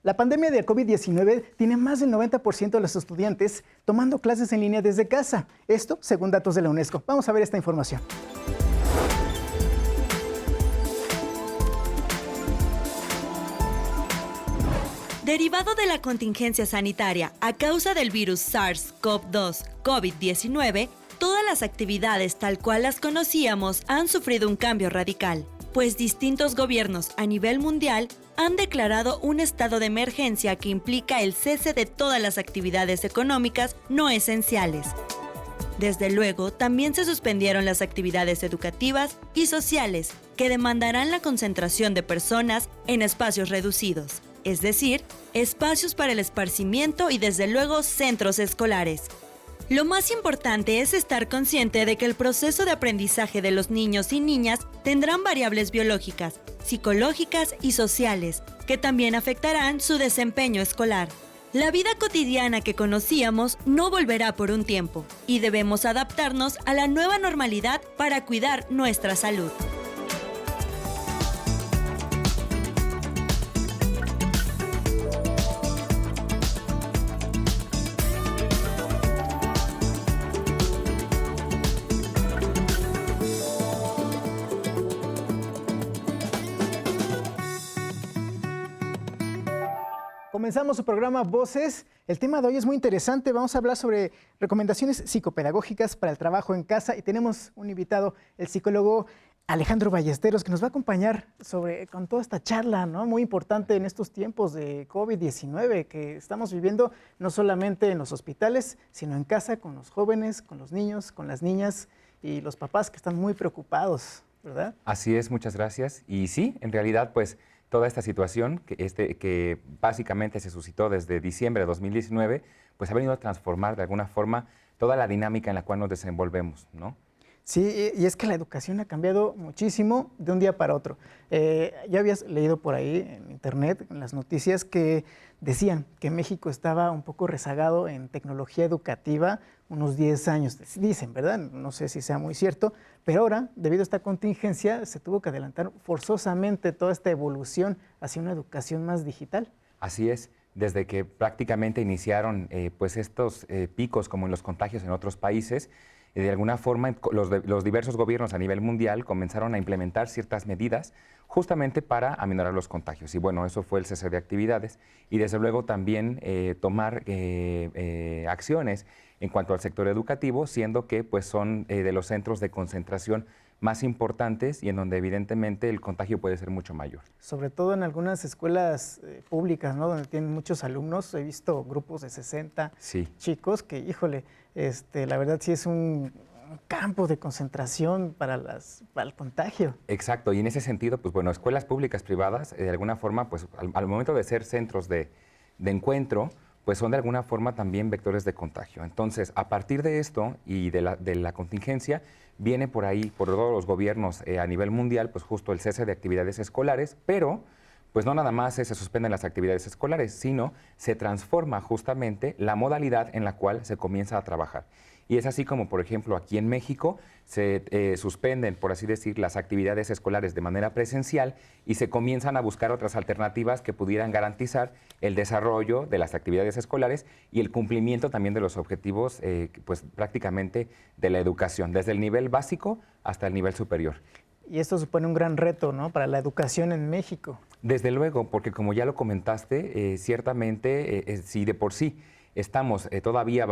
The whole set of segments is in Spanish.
La pandemia de COVID-19 tiene más del 90% de los estudiantes tomando clases en línea desde casa. Esto según datos de la UNESCO. Vamos a ver esta información. Derivado de la contingencia sanitaria a causa del virus SARS-CoV-2 COVID-19, todas las actividades tal cual las conocíamos han sufrido un cambio radical, pues distintos gobiernos a nivel mundial han declarado un estado de emergencia que implica el cese de todas las actividades económicas no esenciales. Desde luego, también se suspendieron las actividades educativas y sociales, que demandarán la concentración de personas en espacios reducidos, es decir, espacios para el esparcimiento y desde luego centros escolares. Lo más importante es estar consciente de que el proceso de aprendizaje de los niños y niñas tendrán variables biológicas, psicológicas y sociales, que también afectarán su desempeño escolar. La vida cotidiana que conocíamos no volverá por un tiempo y debemos adaptarnos a la nueva normalidad para cuidar nuestra salud. Comenzamos su programa Voces. El tema de hoy es muy interesante. Vamos a hablar sobre recomendaciones psicopedagógicas para el trabajo en casa y tenemos un invitado, el psicólogo Alejandro Ballesteros, que nos va a acompañar con toda esta charla, ¿no? Muy importante en estos tiempos de COVID-19 que estamos viviendo no solamente en los hospitales, sino en casa con los jóvenes, con los niños, con las niñas y los papás que están muy preocupados, ¿verdad? Así es, muchas gracias. Y sí, en realidad, pues, toda esta situación que básicamente se suscitó desde diciembre de 2019, pues ha venido a transformar de alguna forma toda la dinámica en la cual nos desenvolvemos, ¿no? Sí, y es que la educación ha cambiado muchísimo de un día para otro. Ya habías leído por ahí en internet, en las noticias, que decían que México estaba un poco rezagado en tecnología educativa unos 10 años. Dicen, ¿verdad? No sé si sea muy cierto, pero ahora, debido a esta contingencia, se tuvo que adelantar forzosamente toda esta evolución hacia una educación más digital. Así es. Desde que prácticamente iniciaron pues estos picos como en los contagios en otros países, de alguna forma los diversos gobiernos a nivel mundial comenzaron a implementar ciertas medidas justamente para aminorar los contagios. Y bueno, eso fue el cese de actividades y desde luego también tomar acciones en cuanto al sector educativo, siendo que pues son de los centros de concentración más importantes y en donde evidentemente el contagio puede ser mucho mayor. Sobre todo en algunas escuelas públicas, ¿no? Donde tienen muchos alumnos. He visto grupos de 60 chicos que, híjole, la verdad sí es un campo de concentración para el contagio. Exacto, y en ese sentido, pues bueno, escuelas públicas privadas, de alguna forma, pues al momento de ser centros de encuentro, pues son de alguna forma también vectores de contagio. Entonces, a partir de esto y de la contingencia, viene por ahí, por todos los gobiernos a nivel mundial, pues justo el cese de actividades escolares, pero pues no nada más se suspenden las actividades escolares, sino se transforma justamente la modalidad en la cual se comienza a trabajar. Y es así como, por ejemplo, aquí en México se suspenden, por así decir, las actividades escolares de manera presencial y se comienzan a buscar otras alternativas que pudieran garantizar el desarrollo de las actividades escolares y el cumplimiento también de los objetivos, pues prácticamente de la educación, desde el nivel básico hasta el nivel superior. Y esto supone un gran reto, ¿no?, para la educación en México. Desde luego, porque como ya lo comentaste, ciertamente, si de por sí estamos todavía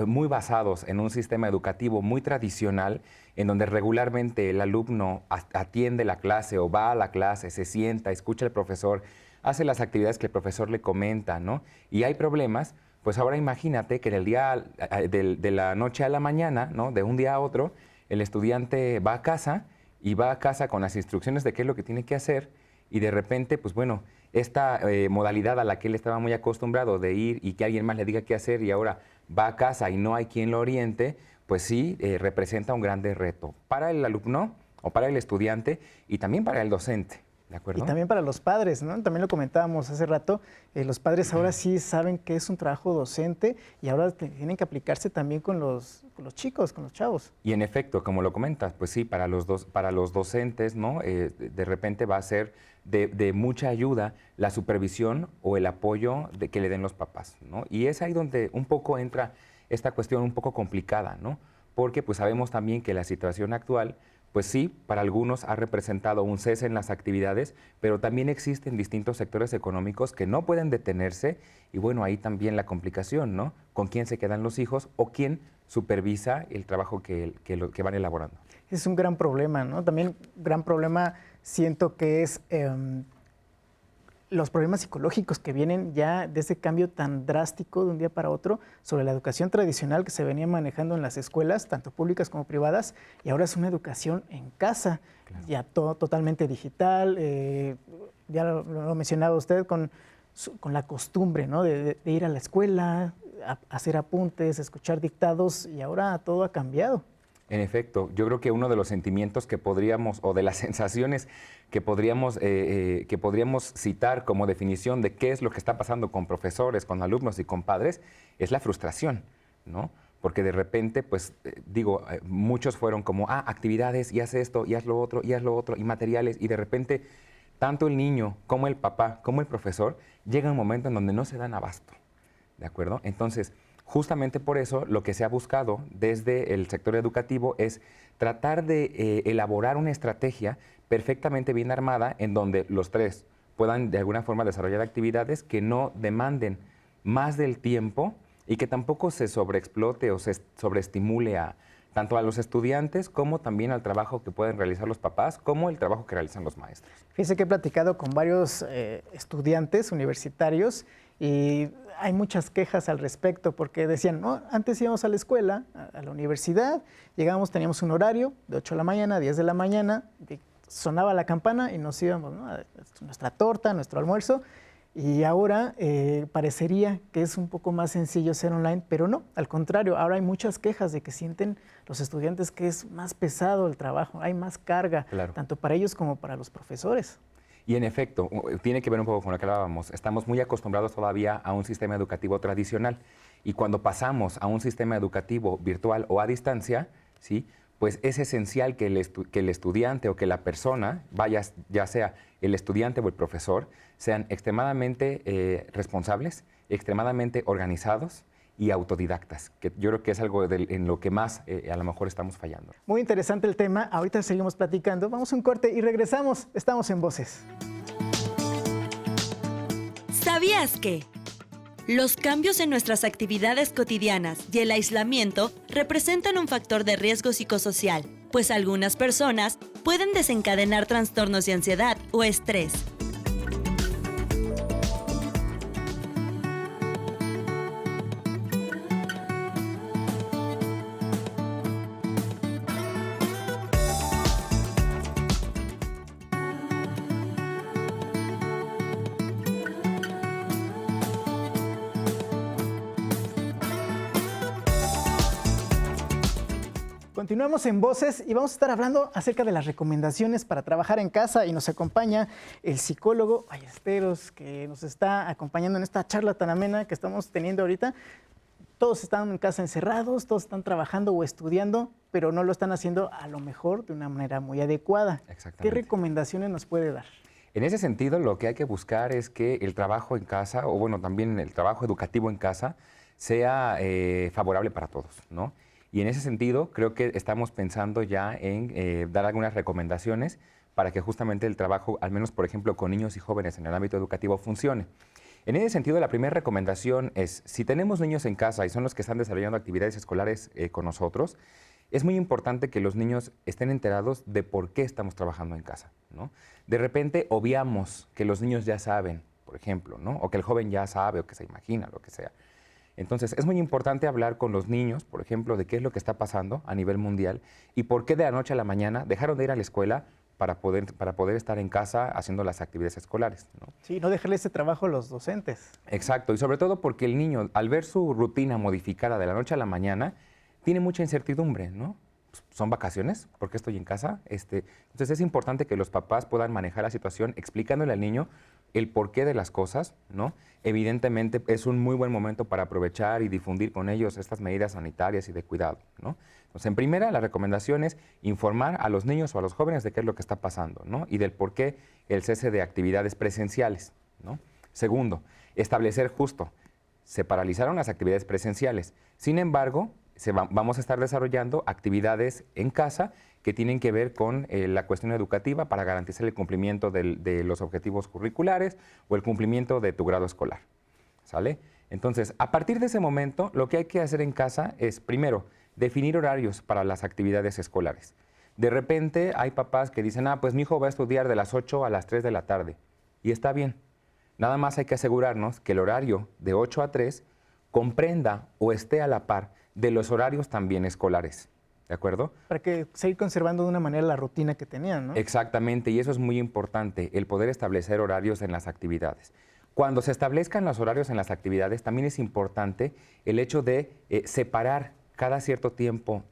muy basados en un sistema educativo muy tradicional, en donde regularmente el alumno atiende la clase o va a la clase, se sienta, escucha al profesor, hace las actividades que el profesor le comenta, ¿no? Y hay problemas, pues ahora imagínate que en el día de la noche a la mañana, ¿no?, de un día a otro, el estudiante va a casa y va a casa con las instrucciones de qué es lo que tiene que hacer y de repente, pues bueno, esta modalidad a la que él estaba muy acostumbrado de ir y que alguien más le diga qué hacer y ahora va a casa y no hay quien lo oriente, pues sí, representa un grande reto para el alumno o para el estudiante y también para el docente. ¿De acuerdo? Y también para los padres, ¿no? También lo comentábamos hace rato, los padres ahora sí saben que es un trabajo docente y ahora tienen que aplicarse también con los chicos, con los chavos. Y en efecto, como lo comentas, pues sí, para los docentes, ¿no? De repente va a ser de mucha ayuda la supervisión o el apoyo que le den los papás, ¿no? Y es ahí donde un poco entra esta cuestión un poco complicada, ¿no? Porque pues sabemos también que la situación actual, pues sí, para algunos ha representado un cese en las actividades, pero también existen distintos sectores económicos que no pueden detenerse y bueno, ahí también la complicación, ¿no? Con quién se quedan los hijos o quién supervisa el trabajo que van elaborando. Es un gran problema, ¿no? También gran problema siento que es los problemas psicológicos que vienen ya de ese cambio tan drástico de un día para otro sobre la educación tradicional que se venía manejando en las escuelas, tanto públicas como privadas, y ahora es una educación en casa, claro. Ya todo totalmente digital, ya lo mencionaba usted, con la costumbre, ¿no? de ir a la escuela, a hacer apuntes, escuchar dictados, y ahora todo ha cambiado. En efecto, yo creo que uno de los sentimientos que podríamos, o de las sensaciones que podríamos citar como definición de qué es lo que está pasando con profesores, con alumnos y con padres, es la frustración, ¿no? Porque de repente, pues, muchos fueron como, actividades, y haz esto, y haz lo otro, y haz lo otro, y materiales, y de repente, tanto el niño, como el papá, como el profesor, llega un momento en donde no se dan abasto, ¿de acuerdo? Entonces, justamente por eso, lo que se ha buscado desde el sector educativo es tratar de elaborar una estrategia perfectamente bien armada en donde los tres puedan de alguna forma desarrollar actividades que no demanden más del tiempo y que tampoco se sobreexplote o se sobreestimule tanto a los estudiantes como también al trabajo que pueden realizar los papás, como el trabajo que realizan los maestros. Fíjese que he platicado con varios estudiantes universitarios y hay muchas quejas al respecto porque decían, no, antes íbamos a la escuela, a la universidad, llegábamos, teníamos un horario de 8 de la mañana a 10 de la mañana, sonaba la campana y nos íbamos, ¿no? A nuestra torta, nuestro almuerzo, y ahora parecería que es un poco más sencillo ser online, pero no, al contrario, ahora hay muchas quejas de que sienten los estudiantes que es más pesado el trabajo, hay más carga, claro, tanto para ellos como para los profesores. Y en efecto, tiene que ver un poco con lo que hablábamos. Estamos muy acostumbrados todavía a un sistema educativo tradicional y cuando pasamos a un sistema educativo virtual o a distancia, ¿sí? Pues es esencial que el estudiante o que la persona, ya sea el estudiante o el profesor, sean extremadamente responsables, extremadamente organizados y autodidactas, que yo creo que es algo en lo que más a lo mejor estamos fallando. Muy interesante el tema, ahorita seguimos platicando, vamos a un corte y regresamos, estamos en Voces. ¿Sabías que los cambios en nuestras actividades cotidianas y el aislamiento representan un factor de riesgo psicosocial, pues algunas personas pueden desencadenar trastornos de ansiedad o estrés? Continuamos en Voces y vamos a estar hablando acerca de las recomendaciones para trabajar en casa y nos acompaña el psicólogo Ballesteros que nos está acompañando en esta charla tan amena que estamos teniendo ahorita. Todos están en casa encerrados, todos están trabajando o estudiando, pero no lo están haciendo a lo mejor de una manera muy adecuada. Exactamente. ¿Qué recomendaciones nos puede dar? En ese sentido, lo que hay que buscar es que el trabajo en casa, o bueno, también el trabajo educativo en casa, sea favorable para todos, ¿no? Y en ese sentido, creo que estamos pensando ya en dar algunas recomendaciones para que justamente el trabajo, al menos por ejemplo con niños y jóvenes en el ámbito educativo, funcione. En ese sentido, la primera recomendación es, si tenemos niños en casa y son los que están desarrollando actividades escolares con nosotros, es muy importante que los niños estén enterados de por qué estamos trabajando en casa, ¿no? De repente obviamos que los niños ya saben, por ejemplo, ¿no? O que el joven ya sabe o que se imagina, lo que sea. Entonces, es muy importante hablar con los niños, por ejemplo, de qué es lo que está pasando a nivel mundial y por qué de la noche a la mañana dejaron de ir a la escuela para poder estar en casa haciendo las actividades escolares, ¿no? Sí, no dejarle ese trabajo a los docentes. Exacto, y sobre todo porque el niño, al ver su rutina modificada de la noche a la mañana, tiene mucha incertidumbre, ¿no? ¿Son vacaciones? ¿Por qué estoy en casa? Entonces, es importante que los papás puedan manejar la situación explicándole al niño el porqué de las cosas, ¿no? Evidentemente es un muy buen momento para aprovechar y difundir con ellos estas medidas sanitarias y de cuidado, ¿no? Entonces, en primera, la recomendación es informar a los niños o a los jóvenes de qué es lo que está pasando, ¿no? Y del por qué el cese de actividades presenciales, ¿no? Segundo, establecer justo, se paralizaron las actividades presenciales. Sin embargo, vamos a estar desarrollando actividades en casa que tienen que ver con la cuestión educativa para garantizar el cumplimiento de los objetivos curriculares o el cumplimiento de tu grado escolar, ¿sale? Entonces, a partir de ese momento, lo que hay que hacer en casa es, primero, definir horarios para las actividades escolares. De repente hay papás que dicen, pues mi hijo va a estudiar de las 8 a las 3 de la tarde, y está bien. Nada más hay que asegurarnos que el horario de 8 a 3 comprenda o esté a la par de los horarios también escolares, ¿de acuerdo? Para que seguir conservando de una manera la rutina que tenían, ¿no? Exactamente, y eso es muy importante, el poder establecer horarios en las actividades. Cuando se establezcan los horarios en las actividades, también es importante el hecho de separar cada cierto tiempo,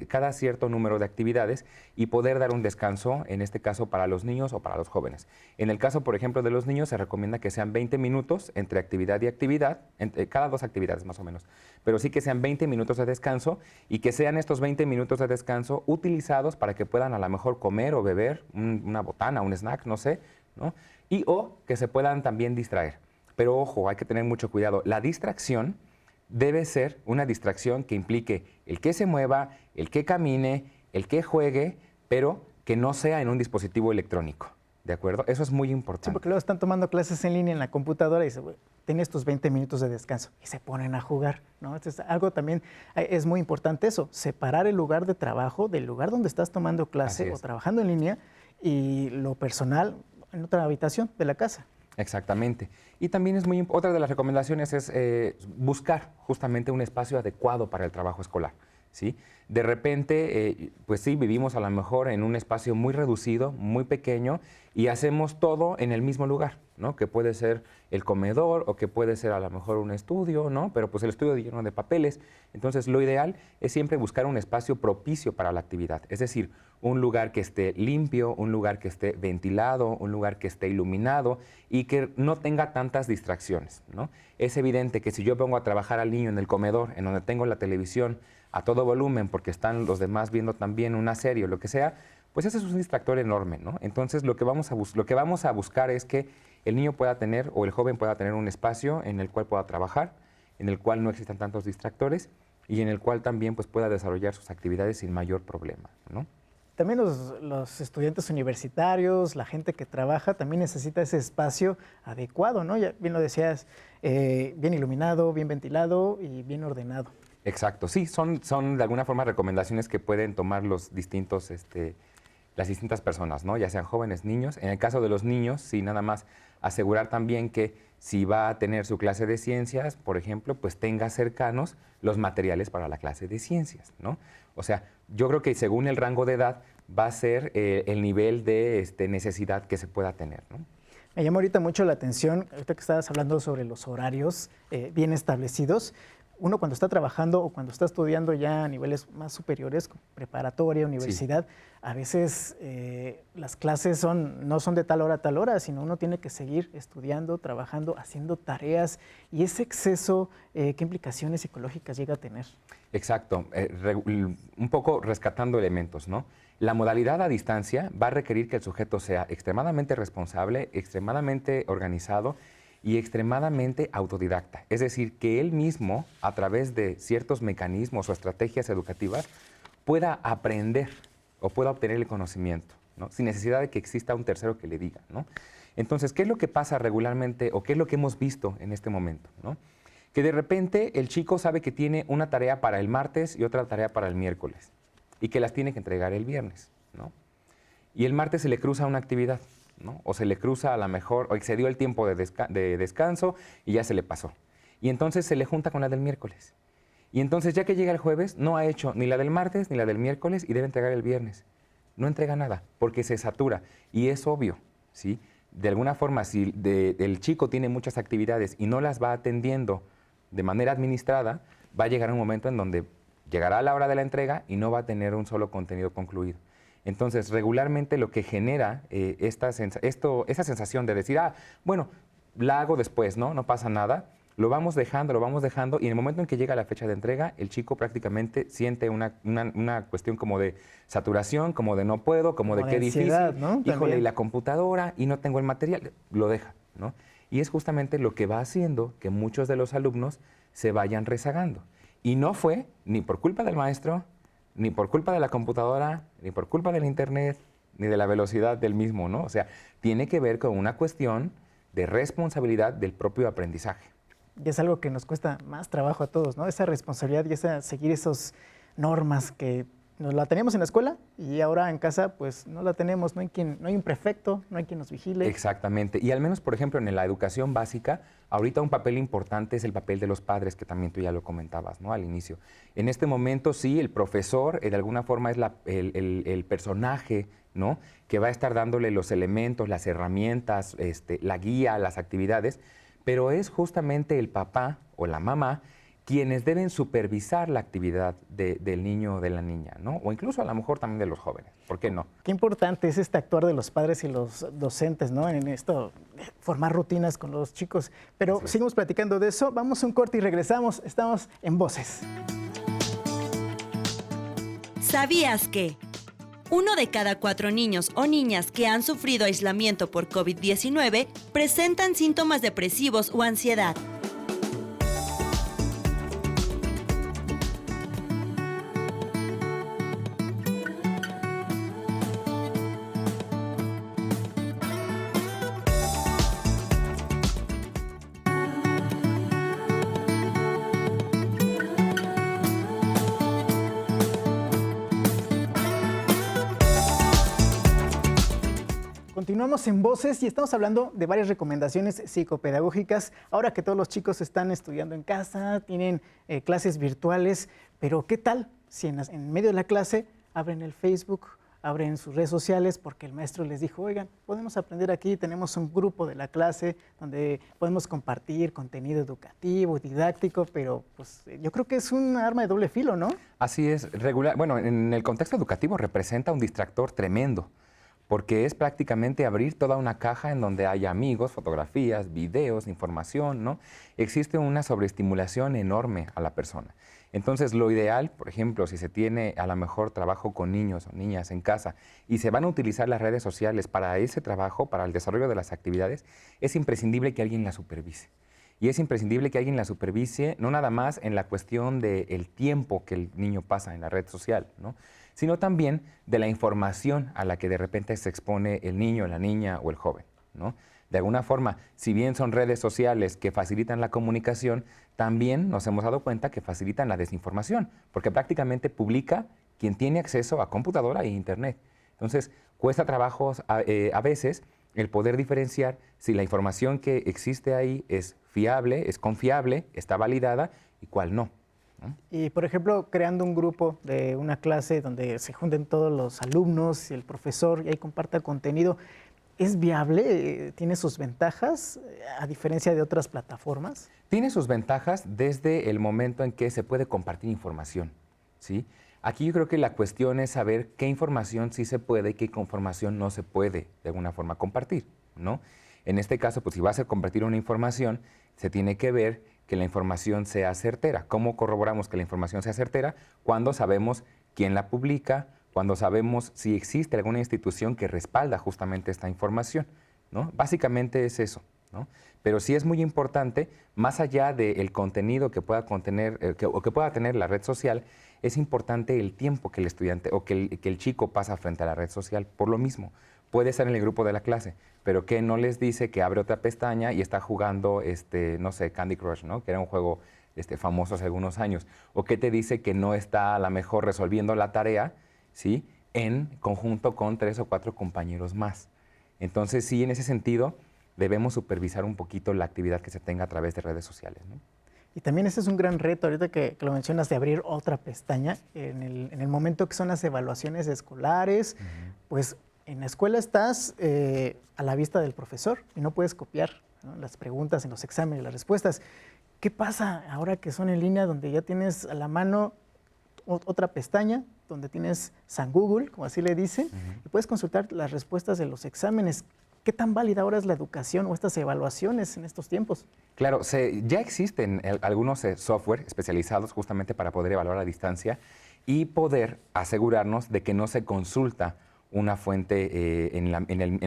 cada cierto número de actividades y poder dar un descanso, en este caso para los niños o para los jóvenes. En el caso, por ejemplo, de los niños, se recomienda que sean 20 minutos entre actividad y actividad, cada 2 actividades más o menos, pero sí que sean 20 minutos de descanso y que sean estos 20 minutos de descanso utilizados para que puedan a lo mejor comer o beber una botana, un snack, no sé, ¿no? Y o que se puedan también distraer. Pero ojo, hay que tener mucho cuidado. La distracción debe ser una distracción que implique el que se mueva, el que camine, el que juegue, pero que no sea en un dispositivo electrónico, ¿de acuerdo? Eso es muy importante. Sí, porque luego están tomando clases en línea en la computadora y dicen, tienes tus 20 minutos de descanso y se ponen a jugar, ¿no? Entonces, algo también es muy importante eso, separar el lugar de trabajo del lugar donde estás tomando clase o trabajando en línea y lo personal en otra habitación de la casa. Exactamente. Y también es otra de las recomendaciones es buscar justamente un espacio adecuado para el trabajo escolar, ¿sí? De repente, pues sí, vivimos a lo mejor en un espacio muy reducido, muy pequeño, y hacemos todo en el mismo lugar, ¿no? Que puede ser el comedor o que puede ser a lo mejor un estudio, ¿no? Pero pues el estudio lleno de papeles. Entonces, lo ideal es siempre buscar un espacio propicio para la actividad, es decir, un lugar que esté limpio, un lugar que esté ventilado, un lugar que esté iluminado y que no tenga tantas distracciones, ¿no? Es evidente que si yo pongo a trabajar al niño en el comedor, en donde tengo la televisión a todo volumen porque están los demás viendo también una serie o lo que sea, pues ese es un distractor enorme, ¿no? Entonces lo que vamos a buscar es que el niño pueda tener o el joven pueda tener un espacio en el cual pueda trabajar, en el cual no existan tantos distractores y en el cual también pues, pueda desarrollar sus actividades sin mayor problema, ¿no? También los estudiantes universitarios, la gente que trabaja, también necesita ese espacio adecuado, ¿no? Ya bien lo decías, bien iluminado, bien ventilado y bien ordenado. Exacto, sí, son de alguna forma recomendaciones que pueden tomar las distintas personas, ¿no? Ya sean jóvenes, niños. En el caso de los niños, sí, nada más asegurar también que si va a tener su clase de ciencias, por ejemplo, pues tenga cercanos los materiales para la clase de ciencias, ¿no? O sea, yo creo que según el rango de edad va a ser el nivel de necesidad que se pueda tener, ¿no? Me llamó ahorita mucho la atención, ahorita que estabas hablando sobre los horarios bien establecidos. Uno cuando está trabajando o cuando está estudiando ya a niveles más superiores, preparatoria, universidad, sí, a veces las clases no son de tal hora a tal hora, sino uno tiene que seguir estudiando, trabajando, haciendo tareas. ¿Y ese exceso qué implicaciones psicológicas llega a tener? Exacto, un poco rescatando elementos, ¿no? La modalidad a distancia va a requerir que el sujeto sea extremadamente responsable, extremadamente organizado y extremadamente autodidacta. Es decir, que él mismo, a través de ciertos mecanismos o estrategias educativas, pueda aprender o pueda obtener el conocimiento, ¿no? Sin necesidad de que exista un tercero que le diga, ¿no? Entonces, ¿qué es lo que pasa regularmente o qué es lo que hemos visto en este momento, ¿no? Que de repente el chico sabe que tiene una tarea para el martes y otra tarea para el miércoles y que las tiene que entregar el viernes, ¿no? Y el martes se le cruza una actividad, ¿no? O se le cruza a lo mejor, o excedió el tiempo de descanso y ya se le pasó. Y entonces se le junta con la del miércoles. Y entonces ya que llega el jueves, no ha hecho ni la del martes ni la del miércoles y debe entregar el viernes. No entrega nada porque se satura. Y es obvio, ¿sí? De alguna forma, si el chico tiene muchas actividades y no las va atendiendo de manera administrada, va a llegar un momento en donde llegará la hora de la entrega y no va a tener un solo contenido concluido. Entonces, regularmente lo que genera esa sensación de decir, bueno, la hago después, ¿no? No pasa nada. Lo vamos dejando, y en el momento en que llega la fecha de entrega, el chico prácticamente siente una cuestión como de saturación, como de no puedo, como de qué ansiedad, difícil, ¿no? híjole, También. y la computadora, y no tengo el material, lo deja, ¿no? Y es justamente lo que va haciendo que muchos de los alumnos se vayan rezagando. Y no fue ni por culpa del maestro, ni por culpa de la computadora, ni por culpa del internet, ni de la velocidad del mismo, ¿no? O sea, tiene que ver con una cuestión de responsabilidad del propio aprendizaje. Y es algo que nos cuesta más trabajo a todos, ¿no? Esa responsabilidad y seguir esas normas que nos la teníamos en la escuela y ahora en casa pues no la tenemos, no hay un prefecto, no hay quien nos vigile. Exactamente. Y al menos, por ejemplo, en la educación básica, ahorita un papel importante es el papel de los padres, que también tú ya lo comentabas, ¿no? Al inicio. En este momento, sí, el profesor de alguna forma es el personaje, ¿no? Que va a estar dándole los elementos, las herramientas, la guía, las actividades, pero es justamente el papá o la mamá quienes deben supervisar la actividad del niño o de la niña, ¿no? O incluso a lo mejor también de los jóvenes, ¿por qué no? Qué importante es este actuar de los padres y los docentes, ¿no? En esto, formar rutinas con los chicos. Pero Sí. seguimos platicando de eso, vamos a un corte y regresamos. Estamos en Voces. ¿Sabías que 1 de cada 4 niños o niñas que han sufrido aislamiento por COVID-19 presentan síntomas depresivos o ansiedad? Continuamos en Voces y estamos hablando de varias recomendaciones psicopedagógicas. Ahora que todos los chicos están estudiando en casa, tienen clases virtuales, pero ¿qué tal si en medio de la clase abren el Facebook, abren sus redes sociales porque el maestro les dijo, oigan, podemos aprender aquí, tenemos un grupo de la clase donde podemos compartir contenido educativo, didáctico, pero pues yo creo que es un arma de doble filo, ¿no? Así es, bueno, en el contexto educativo representa un distractor tremendo, porque es prácticamente abrir toda una caja en donde hay amigos, fotografías, videos, información, ¿no? Existe una sobreestimulación enorme a la persona. Entonces, lo ideal, por ejemplo, si se tiene a lo mejor trabajo con niños o niñas en casa y se van a utilizar las redes sociales para ese trabajo, para el desarrollo de las actividades, es imprescindible que alguien la supervise. Y es imprescindible que alguien la supervise, no nada más en la cuestión del tiempo que el niño pasa en la red social, ¿no? Sino también de la información a la que de repente se expone el niño, la niña o el joven, ¿no? De alguna forma, si bien son redes sociales que facilitan la comunicación, también nos hemos dado cuenta que facilitan la desinformación, porque prácticamente publica quien tiene acceso a computadora e internet. Entonces, cuesta trabajo a veces el poder diferenciar si la información que existe ahí es fiable, es confiable, está validada y cuál no. Y, por ejemplo, creando un grupo de una clase donde se junten todos los alumnos y el profesor y ahí comparta contenido, ¿es viable? ¿Tiene sus ventajas a diferencia de otras plataformas? Tiene sus ventajas desde el momento en que se puede compartir información, ¿sí? Aquí yo creo que la cuestión es saber qué información sí se puede y qué información no se puede de alguna forma compartir, ¿no? En este caso, pues si vas a compartir una información, se tiene que ver que la información sea certera. ¿Cómo corroboramos que la información sea certera? Cuando sabemos quién la publica, cuando sabemos si existe alguna institución que respalda justamente esta información, ¿no? Básicamente es eso, ¿no? Pero sí es muy importante, más allá del contenido que pueda contener o que pueda tener la red social, es importante el tiempo que el estudiante o que el chico pasa frente a la red social. Por lo mismo, puede estar en el grupo de la clase, pero que no les dice que abre otra pestaña y está jugando, no sé, Candy Crush, ¿no? Que era un juego famoso hace algunos años. O que te dice que no está a lo mejor resolviendo la tarea, ¿sí? En conjunto con 3 o 4 compañeros más. Entonces, sí, en ese sentido, debemos supervisar un poquito la actividad que se tenga a través de redes sociales, ¿no? Y también ese es un gran reto, ahorita que lo mencionas, de abrir otra pestaña. En el momento que son las evaluaciones escolares, pues en la escuela estás a la vista del profesor y no puedes copiar, ¿no? Las preguntas en los exámenes, las respuestas. ¿Qué pasa ahora que son en línea donde ya tienes a la mano otra pestaña donde tienes San Google, como así le dicen, y puedes consultar las respuestas de los exámenes. ¿Qué tan válida ahora es la educación o estas evaluaciones en estos tiempos? Claro, ya existen algunos software especializados justamente para poder evaluar a distancia y poder asegurarnos de que no se consulta una fuente en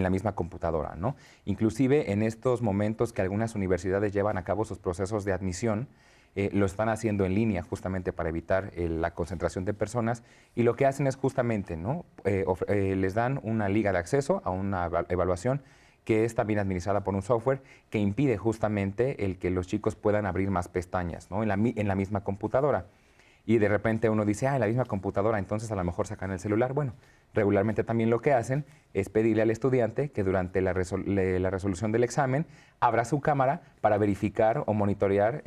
la misma computadora, ¿no? Inclusive en estos momentos que algunas universidades llevan a cabo sus procesos de admisión, lo están haciendo en línea justamente para evitar la concentración de personas, y lo que hacen es justamente, ¿no? Les dan una liga de acceso a una evaluación que es también administrada por un software que impide justamente el que los chicos puedan abrir más pestañas, ¿no? en la misma computadora. Y de repente uno dice, en la misma computadora, entonces a lo mejor sacan el celular. Bueno, regularmente también lo que hacen es pedirle al estudiante que durante la resolución del examen abra su cámara para verificar o monitorear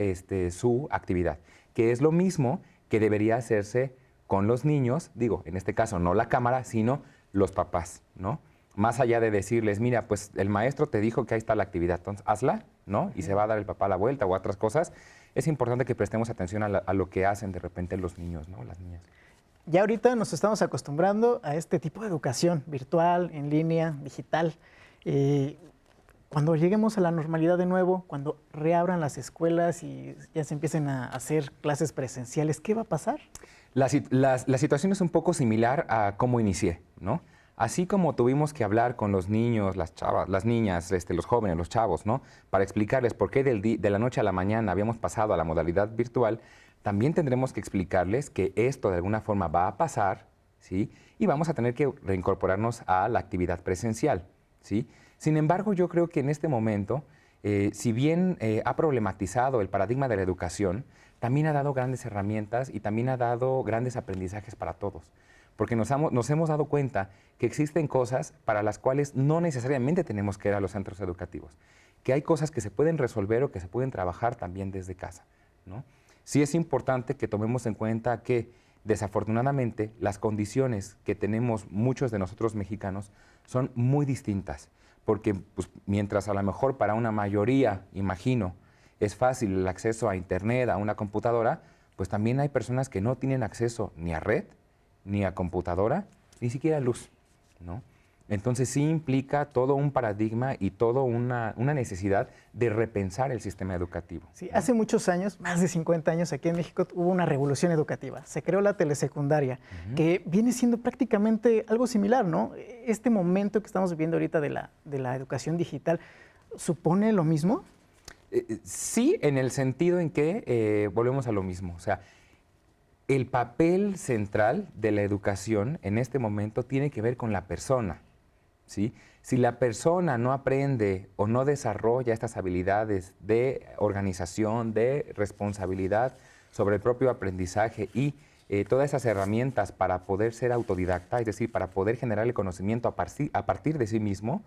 su actividad, que es lo mismo que debería hacerse con los niños, digo, en este caso no la cámara, sino los papás, ¿no? Más allá de decirles, mira, pues el maestro te dijo que ahí está la actividad, entonces hazla, ¿no? Y se va a dar el papá la vuelta o otras cosas. Es importante que prestemos atención a lo que hacen de repente los niños, ¿no? Las niñas. Ya ahorita nos estamos acostumbrando a este tipo de educación virtual, en línea, digital. Cuando lleguemos a la normalidad de nuevo, cuando reabran las escuelas y ya se empiecen a hacer clases presenciales, ¿qué va a pasar? La situación es un poco similar a cómo inicié, ¿no? Así como tuvimos que hablar con los niños, las chavas, las niñas, los jóvenes, los chavos, ¿no? Para explicarles por qué de la noche a la mañana habíamos pasado a la modalidad virtual, también tendremos que explicarles que esto de alguna forma va a pasar, ¿sí? Y vamos a tener que reincorporarnos a la actividad presencial, ¿sí? Sin embargo, yo creo que en este momento, si bien ha problematizado el paradigma de la educación, también ha dado grandes herramientas y también ha dado grandes aprendizajes para todos. Porque nos hemos dado cuenta que existen cosas para las cuales no necesariamente tenemos que ir a los centros educativos, que hay cosas que se pueden resolver o que se pueden trabajar también desde casa, ¿no? Sí es importante que tomemos en cuenta que, desafortunadamente, las condiciones que tenemos muchos de nosotros mexicanos son muy distintas, porque pues, mientras a lo mejor para una mayoría, imagino, es fácil el acceso a Internet, a una computadora, pues también hay personas que no tienen acceso ni a red, ni a computadora, ni siquiera a luz, ¿no? Entonces sí implica todo un paradigma y toda una necesidad de repensar el sistema educativo. Sí, hace muchos años, más de 50 años, aquí en México hubo una revolución educativa. Se creó la telesecundaria, que viene siendo prácticamente algo similar, ¿no? Este momento que estamos viviendo ahorita de la educación digital, ¿supone lo mismo? Sí, en el sentido en que volvemos a lo mismo. O sea, el papel central de la educación en este momento tiene que ver con la persona, ¿sí? Si la persona no aprende o no desarrolla estas habilidades de organización, de responsabilidad sobre el propio aprendizaje y todas esas herramientas para poder ser autodidacta, es decir, para poder generar el conocimiento a partir de sí mismo,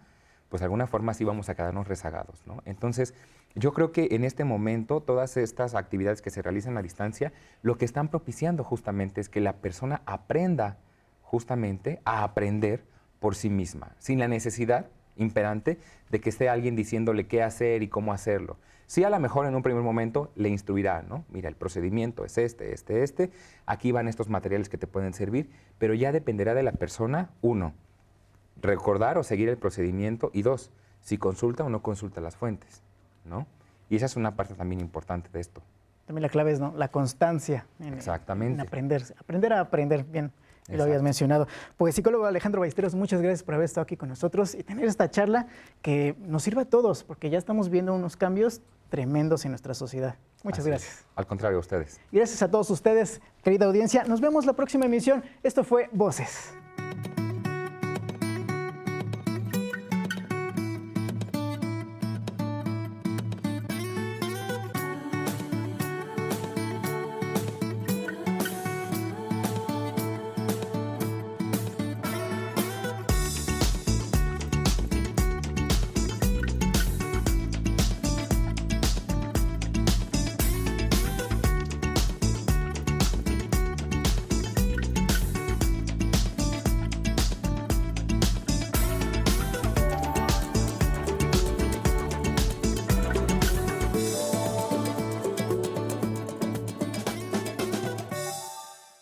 pues de alguna forma sí vamos a quedarnos rezagados, ¿no? Entonces, yo creo que en este momento todas estas actividades que se realizan a distancia, lo que están propiciando justamente es que la persona aprenda justamente a aprender por sí misma, sin la necesidad imperante de que esté alguien diciéndole qué hacer y cómo hacerlo. Sí, a lo mejor en un primer momento le instruirá, ¿no? Mira, el procedimiento es este, aquí van estos materiales que te pueden servir, pero ya dependerá de la persona, uno, recordar o seguir el procedimiento, y dos, si consulta o no consulta las fuentes, ¿no? Y esa es una parte también importante de esto. También la clave es, ¿no?, la constancia en aprender a aprender bien. Y lo habías mencionado. Pues psicólogo Alejandro Ballesteros, muchas gracias por haber estado aquí con nosotros y tener esta charla que nos sirva a todos, porque ya estamos viendo unos cambios tremendos en nuestra sociedad. Muchas gracias. Al contrario, a ustedes. Gracias a todos ustedes, querida audiencia. Nos vemos la próxima emisión. Esto fue Voces.